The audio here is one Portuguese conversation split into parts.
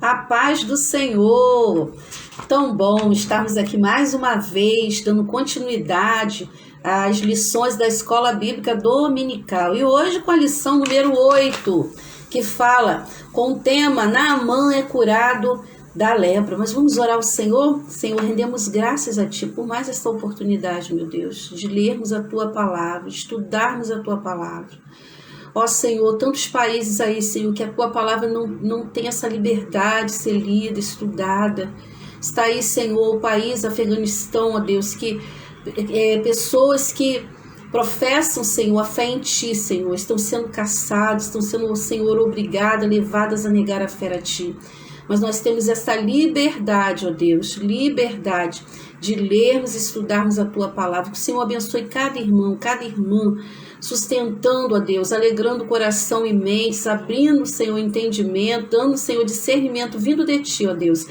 A paz do Senhor. Tão bom estarmos aqui mais uma vez, dando continuidade às lições da Escola Bíblica Dominical. E hoje com a lição número 8, que fala com o tema Naamã é curado da lepra. Mas vamos orar ao Senhor? Senhor, rendemos graças a Ti por mais esta oportunidade, meu Deus, de lermos a Tua Palavra, de estudarmos a Tua Palavra. Ó Senhor, tantos países aí, Senhor, que a Tua Palavra não tem essa liberdade de ser lida, estudada. Está aí, Senhor, o país Afeganistão, ó Deus, que pessoas que professam, Senhor, a fé em Ti, Senhor, estão sendo caçadas, estão sendo, Senhor, obrigadas, levadas a negar a fé a Ti. Mas nós temos essa liberdade, ó Deus, liberdade de lermos e estudarmos a Tua Palavra. Que o Senhor abençoe cada irmão, cada irmã, sustentando, ó Deus, alegrando o coração e mente, abrindo, Senhor, entendimento, dando, Senhor, discernimento vindo de Ti, ó Deus,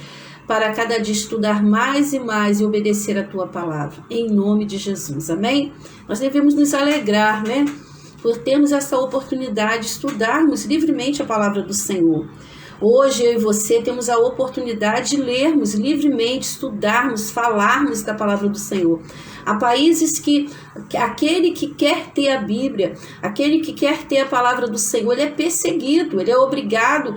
para cada dia estudar mais e mais e obedecer a Tua Palavra, em nome de Jesus, amém? Nós devemos nos alegrar, né, por termos essa oportunidade de estudarmos livremente a Palavra do Senhor. Hoje eu e você temos a oportunidade de lermos livremente, estudarmos, falarmos da Palavra do Senhor. Há países que aquele que quer ter a Bíblia, aquele que quer ter a Palavra do Senhor, ele é perseguido, ele é obrigado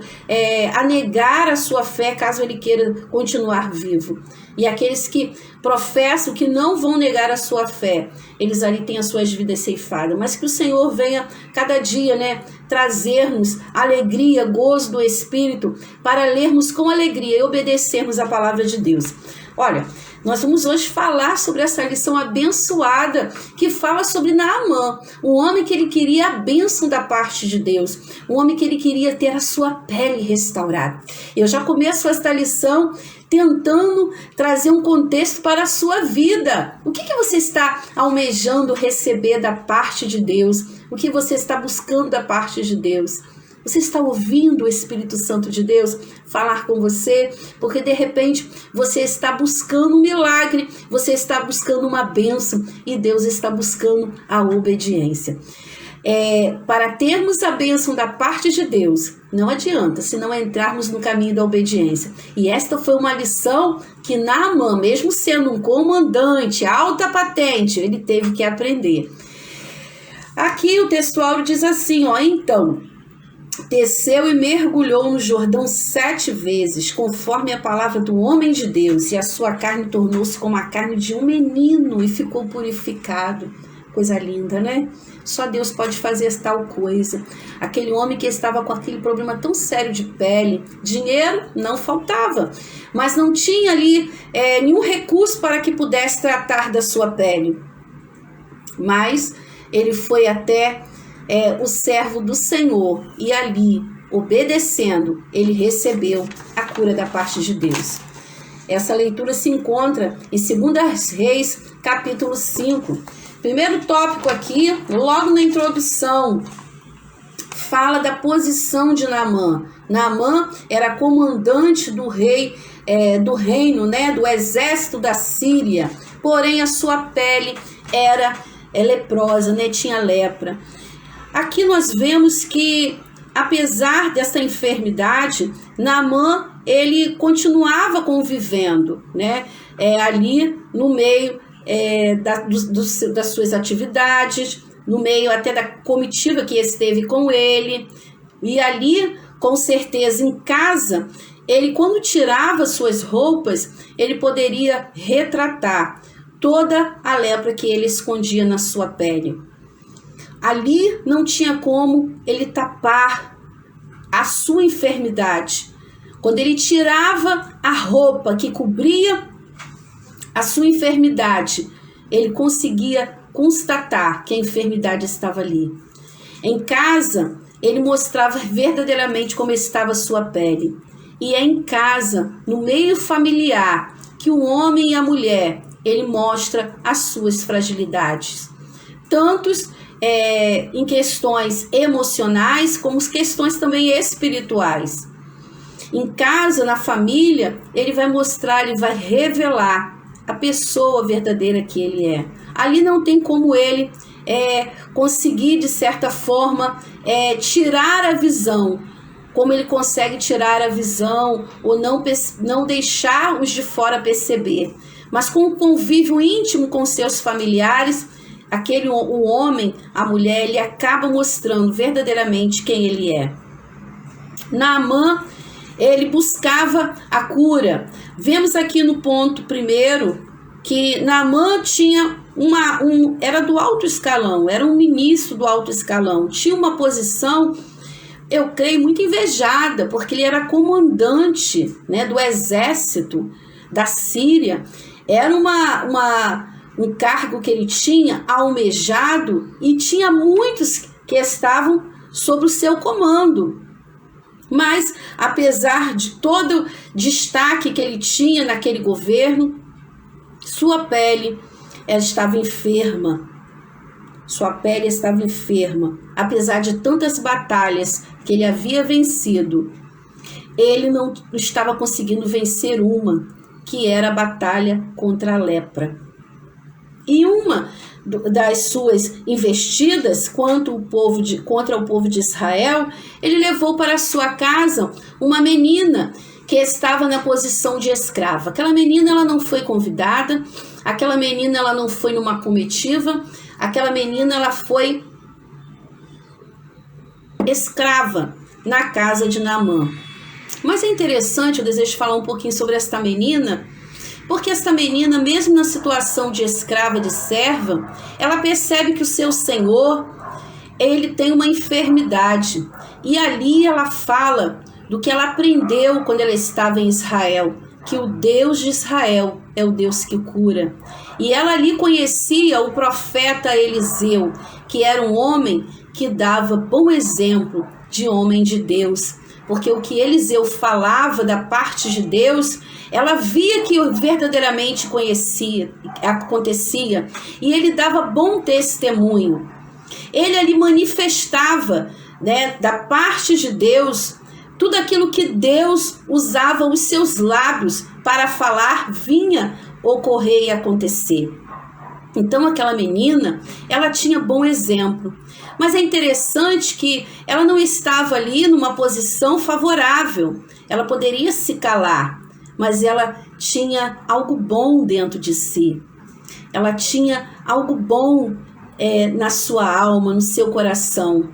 a negar a sua fé caso ele queira continuar vivo. E aqueles que professam que não vão negar a sua fé, eles ali têm as suas vidas ceifadas. Mas que o Senhor venha cada dia, né, trazer-nos alegria, gozo do Espírito, para lermos com alegria e obedecermos a palavra de Deus. Olha, nós vamos hoje falar sobre essa lição abençoada que fala sobre Naamã, um homem que ele queria a bênção da parte de Deus, um homem que ele queria ter a sua pele restaurada. Eu já começo esta lição tentando trazer um contexto para a sua vida. O que você está almejando receber da parte de Deus? O que você está buscando da parte de Deus? Você está ouvindo o Espírito Santo de Deus falar com você? Porque de repente você está buscando um milagre, você está buscando uma bênção e Deus está buscando a obediência. Para termos a bênção da parte de Deus, não adianta se não entrarmos no caminho da obediência. E esta foi uma lição que Naamã, mesmo sendo um comandante, alta patente, ele teve que aprender. Aqui o textuário diz assim, ó, então, desceu e mergulhou no Jordão 7 vezes, conforme a palavra do homem de Deus, e a sua carne tornou-se como a carne de um menino e ficou purificado. Coisa linda, né? Só Deus pode fazer tal coisa. Aquele homem que estava com aquele problema tão sério de pele, dinheiro não faltava, mas não tinha ali nenhum recurso para que pudesse tratar da sua pele. Mas ele foi até o servo do Senhor e ali, obedecendo, ele recebeu a cura da parte de Deus. Essa leitura se encontra em 2 Reis, capítulo 5. Primeiro tópico aqui, logo na introdução, fala da posição de Naamã. Naamã era comandante do rei, do reino, né, do exército da Síria, porém a sua pele era leprosa, né, tinha lepra. Aqui nós vemos que, apesar dessa enfermidade, Naamã, ele continuava convivendo, né, ali no meio das suas atividades, no meio até da comitiva que esteve com ele, e ali, com certeza, em casa, ele, quando tirava suas roupas, ele poderia retratar toda a lepra que ele escondia na sua pele. Ali não tinha como ele tapar a sua enfermidade. Quando ele tirava a roupa que cobria a sua enfermidade, ele conseguia constatar que a enfermidade estava ali. Em casa, ele mostrava verdadeiramente como estava a sua pele. E é em casa, no meio familiar, que o homem e a mulher, ele mostra as suas fragilidades. Tantos em questões emocionais, como as questões também espirituais. Em casa, na família, ele vai mostrar, ele vai revelar a pessoa verdadeira que ele é. Ali não tem como ele conseguir, de certa forma, tirar a visão como ele consegue tirar a visão ou não deixar os de fora perceber. Mas com o convívio íntimo com seus familiares, o homem, a mulher, ele acaba mostrando verdadeiramente quem ele é. Naamã, ele buscava a cura. Vemos aqui no ponto primeiro que Naamã tinha era do alto escalão, era um ministro do alto escalão, tinha uma posição, eu creio, muito invejada, porque ele era comandante, né, do exército da Síria. Era um cargo que ele tinha almejado e tinha muitos que estavam sob o seu comando. Mas, apesar de todo o destaque que ele tinha naquele governo, sua pele estava enferma. Sua pele estava enferma. Apesar de tantas batalhas que ele havia vencido, ele não estava conseguindo vencer uma, que era a batalha contra a lepra. E uma das suas investidas contra o povo de Israel, ele levou para sua casa uma menina que estava na posição de escrava. Aquela menina, ela não foi convidada, aquela menina, ela não foi numa comitiva, aquela menina, ela foi escrava na casa de Naamã. Mas é interessante, eu desejo falar um pouquinho sobre esta menina, porque esta menina, mesmo na situação de escrava, de serva, ela percebe que o seu senhor, ele tem uma enfermidade. E ali ela fala do que ela aprendeu quando ela estava em Israel, que o Deus de Israel é o Deus que cura. E ela ali conhecia o profeta Eliseu, que era um homem que dava bom exemplo de homem de Deus. Porque o que Eliseu falava da parte de Deus, ela via que verdadeiramente acontecia, e ele dava bom testemunho. Ele ali manifestava, né, da parte de Deus, tudo aquilo que Deus usava os seus lábios para falar, vinha ocorrer e acontecer. Então aquela menina, ela tinha bom exemplo. Mas é interessante que ela não estava ali numa posição favorável. Ela poderia se calar, mas ela tinha algo bom dentro de si. Ela tinha algo bom na sua alma, no seu coração.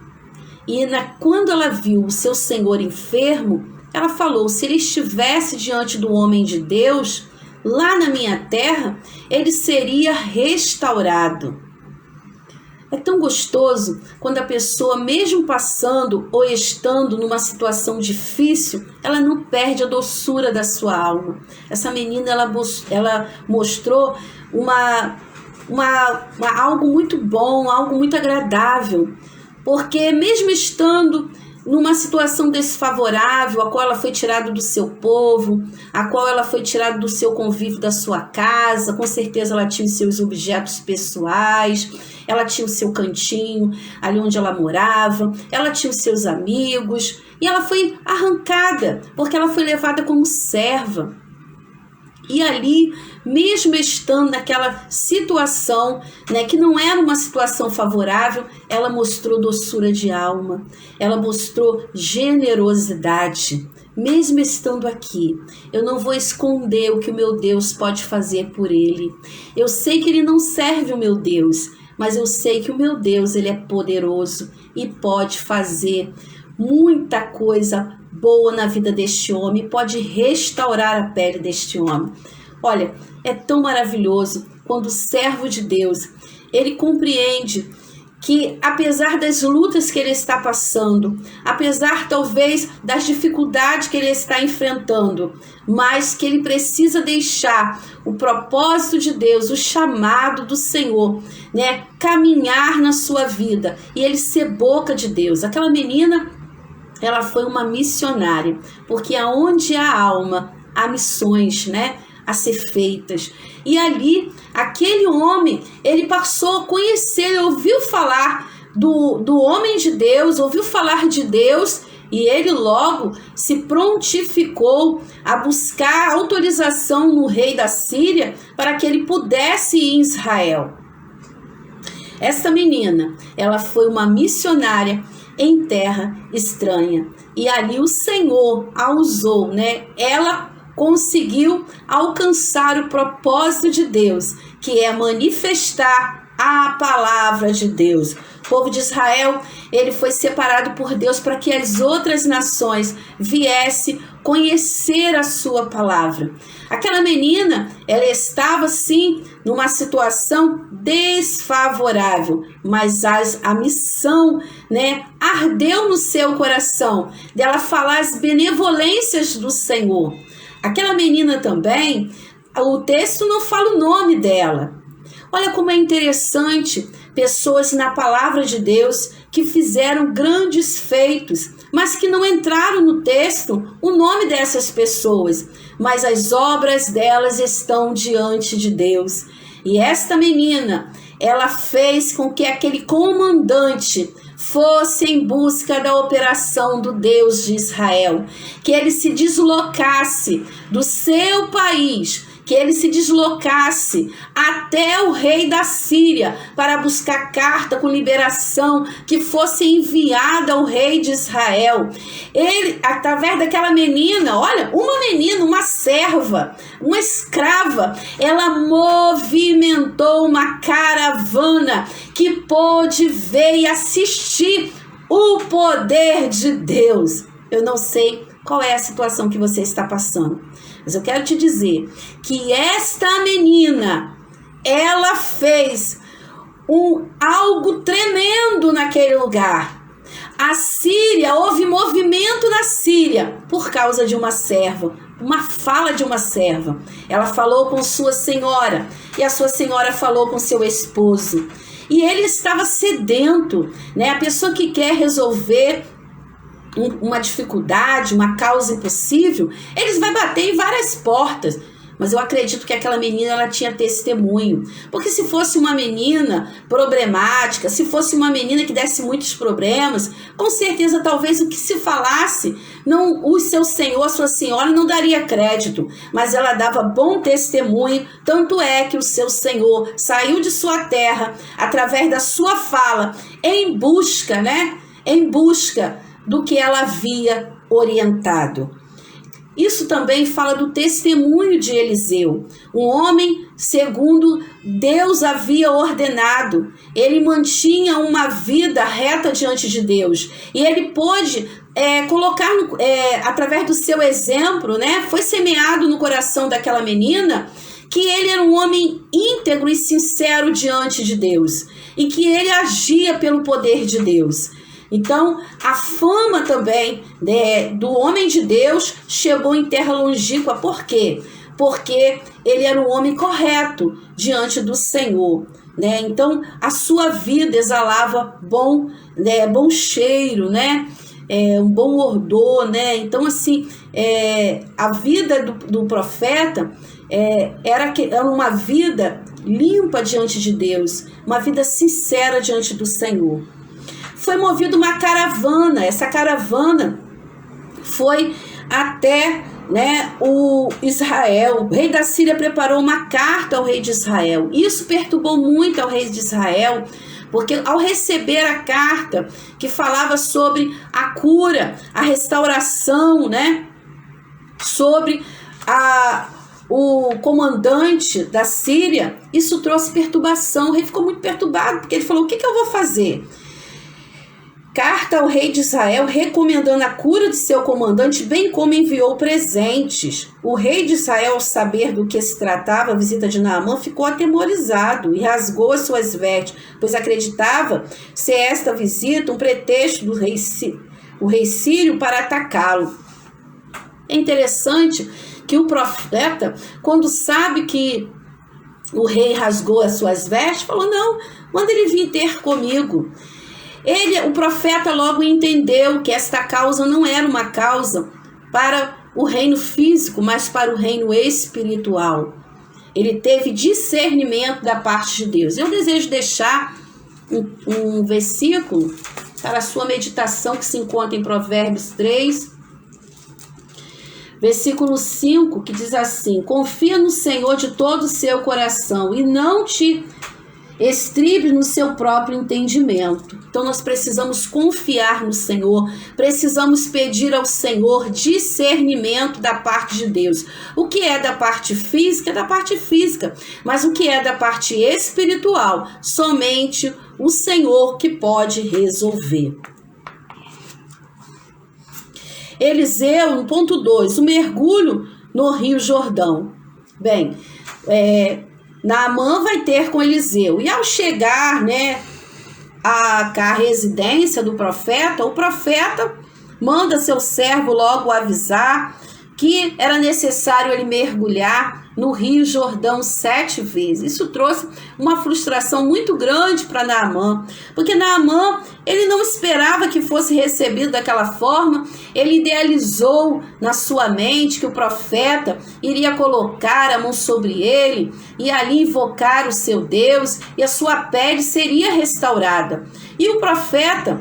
E quando ela viu o seu senhor enfermo, ela falou: se ele estivesse diante do homem de Deus, lá na minha terra, ele seria restaurado. É tão gostoso quando a pessoa, mesmo passando ou estando numa situação difícil, ela não perde a doçura da sua alma. Essa menina, ela mostrou algo muito bom, algo muito agradável, porque mesmo estando numa situação desfavorável, a qual ela foi tirada do seu povo, a qual ela foi tirada do seu convívio da sua casa, com certeza ela tinha os seus objetos pessoais, ela tinha o seu cantinho, ali onde ela morava, ela tinha os seus amigos, e ela foi arrancada, porque ela foi levada como serva. E ali, mesmo estando naquela situação, né, que não era uma situação favorável, ela mostrou doçura de alma, ela mostrou generosidade. Mesmo estando aqui, eu não vou esconder o que o meu Deus pode fazer por ele. Eu sei que ele não serve o meu Deus, mas eu sei que o meu Deus, ele é poderoso e pode fazer muita coisa boa na vida deste homem, pode restaurar a pele deste homem. Olha, é tão maravilhoso quando o servo de Deus, ele compreende que apesar das lutas que ele está passando, apesar talvez das dificuldades que ele está enfrentando, mas que ele precisa deixar o propósito de Deus, o chamado do Senhor, né, caminhar na sua vida e ele ser boca de Deus. Aquela menina, ela foi uma missionária, porque aonde há alma, há missões, né, a ser feitas. E ali, aquele homem, ele passou a conhecer, ele ouviu falar do homem de Deus, ouviu falar de Deus, e ele logo se prontificou a buscar autorização no rei da Síria para que ele pudesse ir em Israel. Esta menina, ela foi uma missionária em terra estranha. E ali o Senhor a usou, né? Ela conseguiu alcançar o propósito de Deus, que é manifestar a palavra de Deus. O povo de Israel, ele foi separado por Deus para que as outras nações viessem conhecer a sua palavra. Aquela menina, ela estava sim numa situação desfavorável, mas a missão, né, ardeu no seu coração dela falar as benevolências do Senhor. Aquela menina também, o texto não fala o nome dela. Olha como é interessante pessoas na palavra de Deus que fizeram grandes feitos, mas que não entraram no texto o nome dessas pessoas, mas as obras delas estão diante de Deus. E esta menina, ela fez com que aquele comandante fosse em busca da operação do Deus de Israel, que ele se deslocasse do seu país, que ele se deslocasse até o rei da Síria para buscar carta com liberação que fosse enviada ao rei de Israel. Ele, através daquela menina, olha, uma menina, uma serva, uma escrava, ela movimentou uma caravana que pôde ver e assistir o poder de Deus. Eu não sei qual é a situação que você está passando, mas eu quero te dizer que esta menina, ela fez algo tremendo naquele lugar. A Síria, houve movimento na Síria por causa de uma serva, uma fala de uma serva. Ela falou com sua senhora e a sua senhora falou com seu esposo. E ele estava sedento, né? A pessoa que quer resolver uma dificuldade, uma causa impossível, eles vão bater em várias portas. Mas eu acredito que aquela menina, ela tinha testemunho. Porque se fosse uma menina problemática, se fosse uma menina que desse muitos problemas, com certeza talvez o que se falasse, não, o seu senhor, a sua senhora não daria crédito. Mas ela dava bom testemunho, tanto é que o seu senhor saiu de sua terra, através da sua fala, em busca, né? Em busca do que ela havia orientado. Isso também fala do testemunho de Eliseu, um homem segundo Deus havia ordenado. Ele mantinha uma vida reta diante de Deus e ele pôde colocar, através do seu exemplo, né, foi semeado no coração daquela menina que ele era um homem íntegro e sincero diante de Deus e que ele agia pelo poder de Deus. Então, a fama também do homem de Deus chegou em terra longínqua. Por quê? Porque ele era um homem correto diante do Senhor, né? Então, a sua vida exalava bom cheiro, né? Um bom odor, né? Então, assim, a vida do profeta era uma vida limpa diante de Deus, uma vida sincera diante do Senhor. Foi movida uma caravana, essa caravana foi até, né, o Israel. O rei da Síria preparou uma carta ao rei de Israel. Isso perturbou muito ao rei de Israel, porque ao receber a carta que falava sobre a cura, a restauração, né, sobre o comandante da Síria, isso trouxe perturbação. O rei ficou muito perturbado, porque ele falou: o que eu vou fazer? Carta ao rei de Israel recomendando a cura de seu comandante, bem como enviou presentes. O rei de Israel, ao saber do que se tratava a visita de Naamã, ficou atemorizado e rasgou as suas vestes, pois acreditava ser esta visita um pretexto do rei sírio para atacá-lo. É interessante que o profeta, quando sabe que o rei rasgou as suas vestes, falou: não, manda ele vir ter comigo. O profeta logo entendeu que esta causa não era uma causa para o reino físico, mas para o reino espiritual. Ele teve discernimento da parte de Deus. Eu desejo deixar um versículo para a sua meditação que se encontra em Provérbios 3, versículo 5, que diz assim: confia no Senhor de todo o seu coração e não te estribe no seu próprio entendimento. Então nós precisamos confiar no Senhor, precisamos pedir ao Senhor discernimento da parte de Deus. O que é da parte física é da parte física, mas o que é da parte espiritual, somente o Senhor que pode resolver. Eliseu, no ponto 2, o mergulho no Rio Jordão. Bem, Naamã vai ter com Eliseu. E ao chegar, à residência do profeta, o profeta manda seu servo logo avisar que era necessário ele mergulhar no Rio Jordão 7 vezes. Isso trouxe uma frustração muito grande para Naamã, porque Naamã, ele não esperava que fosse recebido daquela forma. Ele idealizou na sua mente que o profeta iria colocar a mão sobre ele e ali invocar o seu Deus e a sua pele seria restaurada. E o profeta,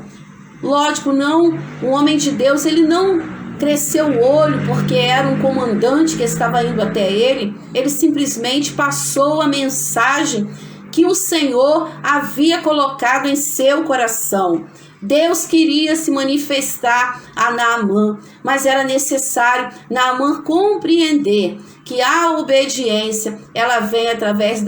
lógico, não, o homem de Deus, ele não cresceu o olho porque era um comandante que estava indo até ele. Ele simplesmente passou a mensagem que o Senhor havia colocado em seu coração. Deus queria se manifestar a Naamã, mas era necessário Naamã compreender que a obediência, ela vem através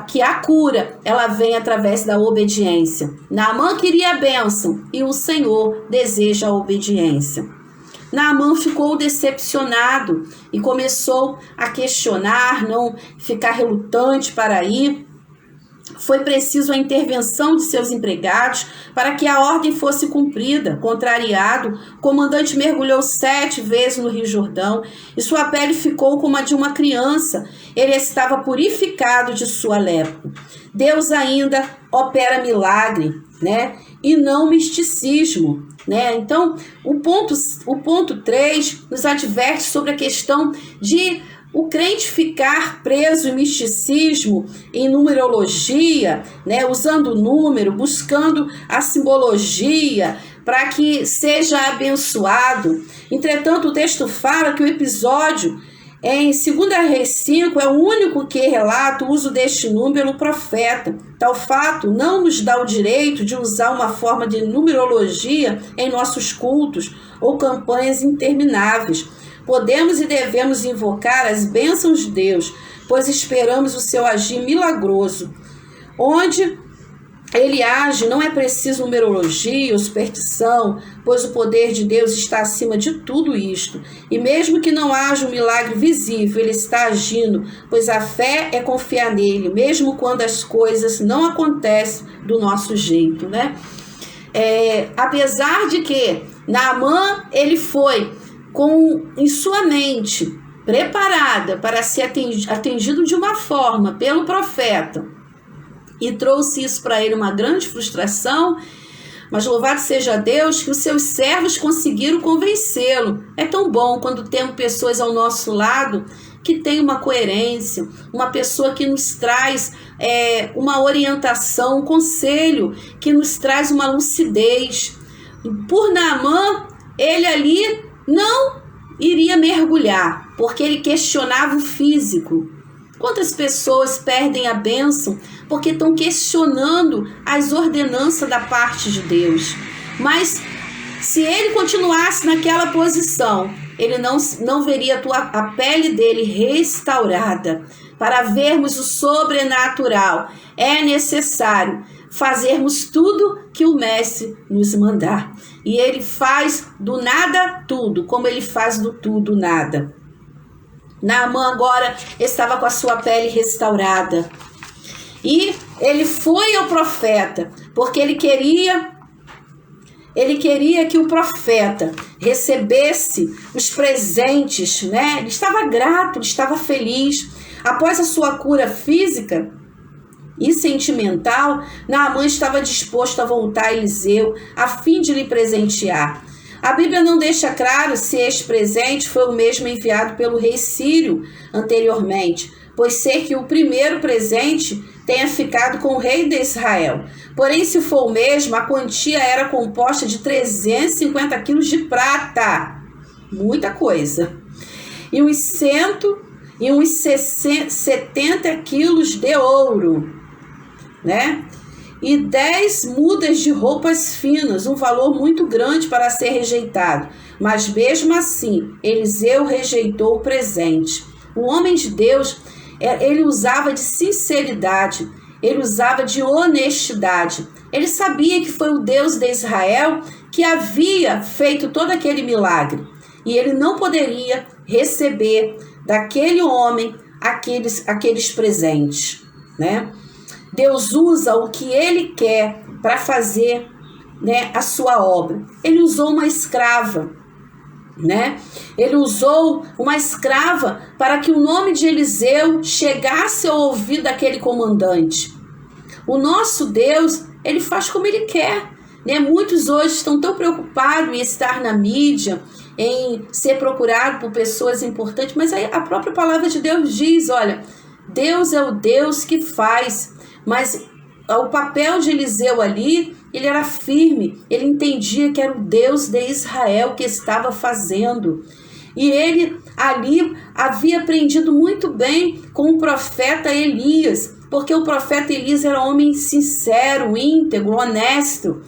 que a cura, ela vem através da obediência. Naamã queria a bênção e o Senhor deseja a obediência. Naamã ficou decepcionado e começou a questionar, não ficar relutante para ir. Foi preciso a intervenção de seus empregados para que a ordem fosse cumprida. Contrariado, o comandante mergulhou 7 vezes no Rio Jordão e sua pele ficou como a de uma criança. Ele estava purificado de sua lepra. Deus ainda opera milagre, e não misticismo. Então, o ponto 3 nos adverte sobre a questão de o crente ficar preso em misticismo, em numerologia, usando o número, buscando a simbologia para que seja abençoado. Entretanto, o texto fala que o episódio em 2 Reis 5 é o único que relata o uso deste número pelo profeta. Tal fato não nos dá o direito de usar uma forma de numerologia em nossos cultos ou campanhas intermináveis. Podemos e devemos invocar as bênçãos de Deus, pois esperamos o seu agir milagroso. Onde ele age, não é preciso numerologia ou superstição, pois o poder de Deus está acima de tudo isto. E mesmo que não haja um milagre visível, ele está agindo, pois a fé é confiar nele, mesmo quando as coisas não acontecem do nosso jeito, Apesar de que Naamã, ele foi em sua mente preparada para ser atendido de uma forma pelo profeta, e trouxe isso para ele uma grande frustração, mas louvado seja Deus que os seus servos conseguiram convencê-lo. É tão bom quando temos pessoas ao nosso lado que tem uma coerência, uma pessoa que nos traz uma orientação, um conselho, que nos traz uma lucidez. Por Naamã, ele ali não iria mergulhar, porque ele questionava o físico. Quantas pessoas perdem a bênção porque estão questionando as ordenanças da parte de Deus? Mas se ele continuasse naquela posição, ele não veria a pele dele restaurada. Para vermos o sobrenatural, é necessário fazermos tudo que o Mestre nos mandar. E ele faz do nada tudo, como ele faz do tudo nada. Naamã agora estava com a sua pele restaurada. E ele foi ao profeta, porque ele queria que o profeta recebesse os presentes, Ele estava grato, ele estava feliz. Após a sua cura física e sentimental, Naamã estava disposto a voltar a Eliseu, a fim de lhe presentear. A Bíblia não deixa claro se este presente foi o mesmo enviado pelo rei Sírio anteriormente, pois sei que o primeiro presente tenha ficado com o rei de Israel. Porém, se for o mesmo, a quantia era composta de 350 quilos de prata, muita coisa, e uns 70 quilos de ouro. né? E 10 mudas de roupas finas, um valor muito grande para ser rejeitado. Mas mesmo assim, Eliseu rejeitou o presente. O homem de Deus, ele usava de sinceridade, ele usava de honestidade. Ele sabia que foi o Deus de Israel que havia feito todo aquele milagre. E ele não poderia receber daquele homem aqueles presentes, né? Deus usa o que ele quer para fazer, né, a sua obra. Ele usou uma escrava, né? Ele usou uma escrava para que o nome de Eliseu chegasse ao ouvido daquele comandante. O nosso Deus, ele faz como ele quer, né? Muitos hoje estão tão preocupados em estar na mídia, em ser procurado por pessoas importantes, mas aí a própria palavra de Deus diz, olha, Deus é o Deus que faz. Mas o papel de Eliseu ali, ele era firme, ele entendia que era o Deus de Israel que estava fazendo. E ele ali havia aprendido muito bem com o profeta Elias, porque o profeta Elias era um homem sincero, íntegro, honesto.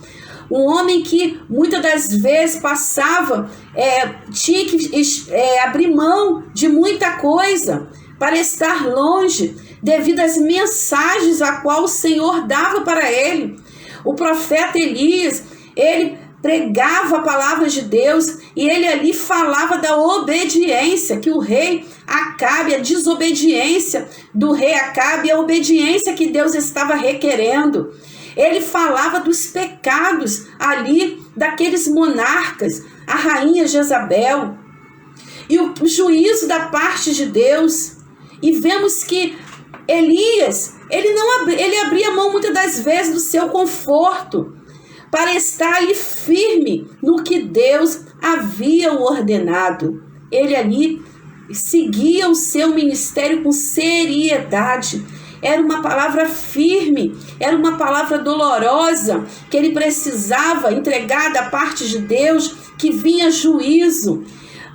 Um homem que muitas das vezes tinha que abrir mão de muita coisa para estar longe, devido às mensagens a qual o Senhor dava para ele. O profeta Elias, ele pregava a palavra de Deus e ele ali falava da obediência, que o rei Acabe, a desobediência do rei Acabe, a obediência que Deus estava requerendo. Ele falava dos pecados ali daqueles monarcas, a rainha Jezabel, e o juízo da parte de Deus. E vemos que Elias, ele abria mão muitas das vezes do seu conforto para estar ali firme no que Deus havia ordenado. Ele ali seguia o seu ministério com seriedade. Era uma palavra firme, era uma palavra dolorosa que ele precisava entregar da parte de Deus, que vinha juízo.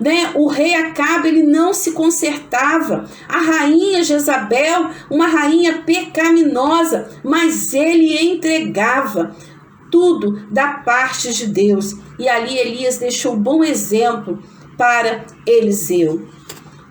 Né? O rei Acabe, ele não se consertava. A rainha Jezabel, uma rainha pecaminosa, mas ele entregava tudo da parte de Deus. E ali Elias deixou um bom exemplo para Eliseu.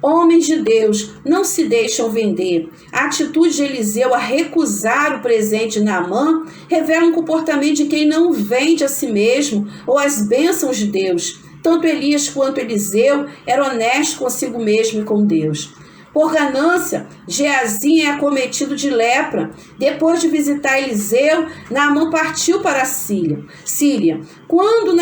Homens de Deus não se deixam vender. A atitude de Eliseu a recusar o presente de Naamã revela um comportamento de quem não vende a si mesmo ou as bênçãos de Deus. Tanto Elias quanto Eliseu eram honestos consigo mesmo e com Deus. Por ganância, Geazi é acometido de lepra. Depois de visitar Eliseu, Naamã partiu para a Síria. Quando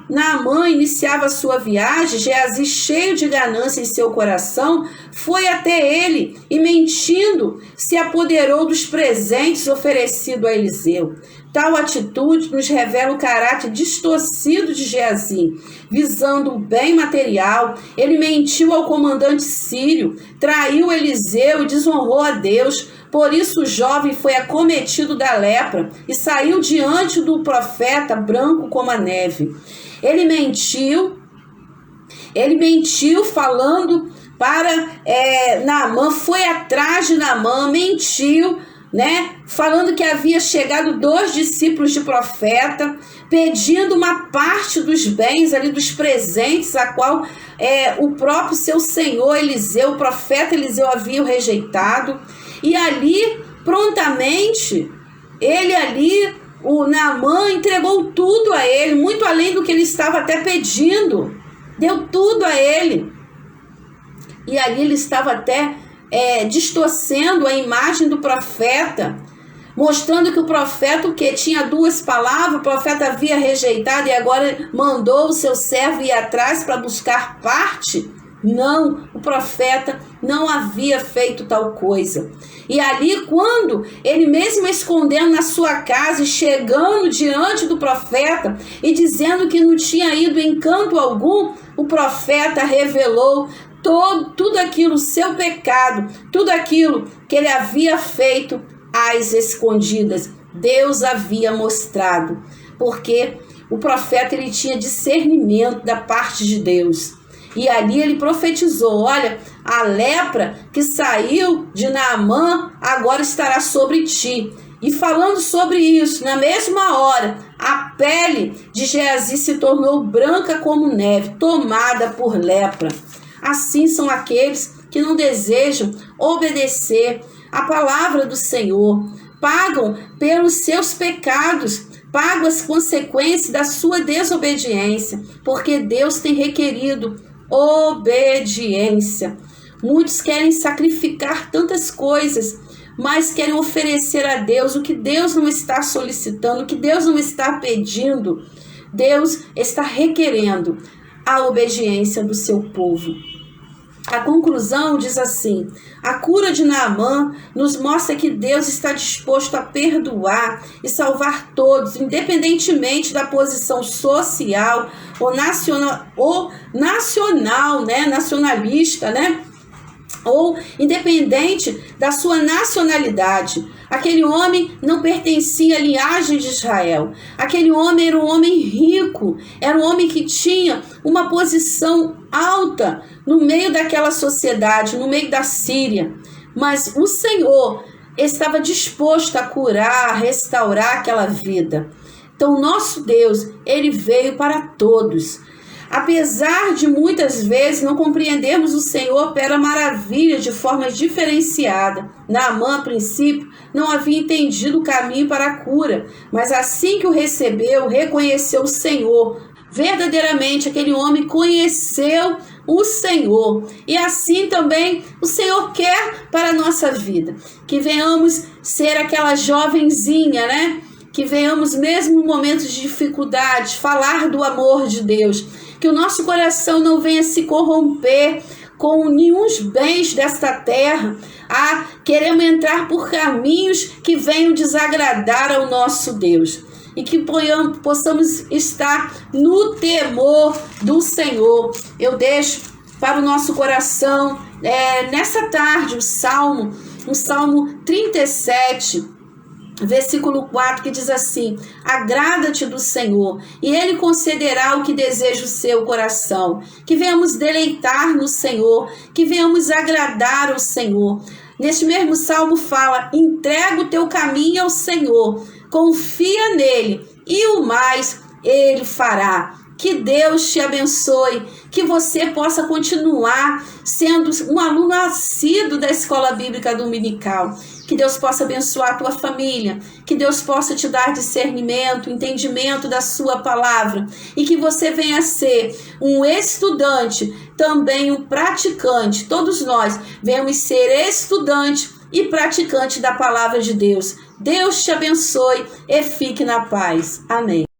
Naamã iniciava sua viagem, Geazi, cheio de ganância em seu coração, foi até ele e, mentindo, se apoderou dos presentes oferecidos a Eliseu. Tal atitude nos revela o caráter distorcido de Geazi. Visando o bem material, ele mentiu ao comandante sírio, traiu Eliseu e desonrou a Deus. Por isso o jovem foi acometido da lepra e saiu diante do profeta branco como a neve. Ele mentiu falando para Naamã, foi atrás de Naamã, mentiu, né? Falando que havia chegado 2 discípulos de profeta, pedindo uma parte dos bens ali, dos presentes, a qual o próprio seu senhor Eliseu, o profeta Eliseu, havia rejeitado. E ali, prontamente, o Naamã entregou tudo a ele, muito além do que ele estava até pedindo. Deu tudo a ele. E ali ele estava até distorcendo a imagem do profeta, mostrando que o profeta, o que tinha 2 palavras, o profeta havia rejeitado e agora mandou o seu servo ir atrás para buscar parte. Não, o profeta não havia feito tal coisa. E ali, quando ele mesmo escondendo na sua casa e chegando diante do profeta e dizendo que não tinha ido em canto algum, o profeta revelou tudo aquilo, seu pecado, tudo aquilo que ele havia feito às escondidas. Deus havia mostrado, porque o profeta, ele tinha discernimento da parte de Deus. E ali ele profetizou, olha, a lepra que saiu de Naamã agora estará sobre ti. E falando sobre isso, na mesma hora, a pele de Geazi se tornou branca como neve, tomada por lepra. Assim são aqueles que não desejam obedecer à palavra do Senhor, pagam pelos seus pecados, pagam as consequências da sua desobediência, porque Deus tem requerido obediência. Muitos querem sacrificar tantas coisas, mas querem oferecer a Deus o que Deus não está solicitando, o que Deus não está pedindo. Deus está requerendo a obediência do seu povo. A conclusão diz assim: a cura de Naamã nos mostra que Deus está disposto a perdoar e salvar todos, independentemente da posição social ou nacionalista, ou independente da sua nacionalidade. Aquele homem não pertencia à linhagem de Israel. Aquele homem era um homem rico, era um homem que tinha uma posição alta no meio daquela sociedade, no meio da Síria. Mas o Senhor estava disposto a curar, a restaurar aquela vida. Então, nosso Deus, ele veio para todos. Apesar de muitas vezes não compreendermos o Senhor opera maravilha de forma diferenciada. Naamã, a princípio, não havia entendido o caminho para a cura, mas assim que o recebeu, reconheceu o Senhor. Verdadeiramente, aquele homem conheceu o Senhor. E assim também o Senhor quer para a nossa vida. Que venhamos ser aquela jovenzinha, Que venhamos mesmo em momentos de dificuldade, falar do amor de Deus. Que o nosso coração não venha se corromper com nenhum bens desta terra. Queremos entrar por caminhos que venham desagradar ao nosso Deus. E que possamos estar no temor do Senhor. Eu deixo para o nosso coração, nessa tarde, o Salmo 37, versículo 4, que diz assim: agrada-te do Senhor, e Ele concederá o que deseja o seu coração. Que venhamos deleitar no Senhor, que venhamos agradar ao Senhor. Neste mesmo salmo fala: entrega o teu caminho ao Senhor, confia nele, e o mais Ele fará. Que Deus te abençoe, que você possa continuar sendo um aluno assíduo da Escola Bíblica Dominical. Que Deus possa abençoar a tua família, que Deus possa te dar discernimento, entendimento da sua palavra, e que você venha a ser um estudante, também um praticante. Todos nós venhamos ser estudante e praticante da palavra de Deus. Deus te abençoe e fique na paz. Amém.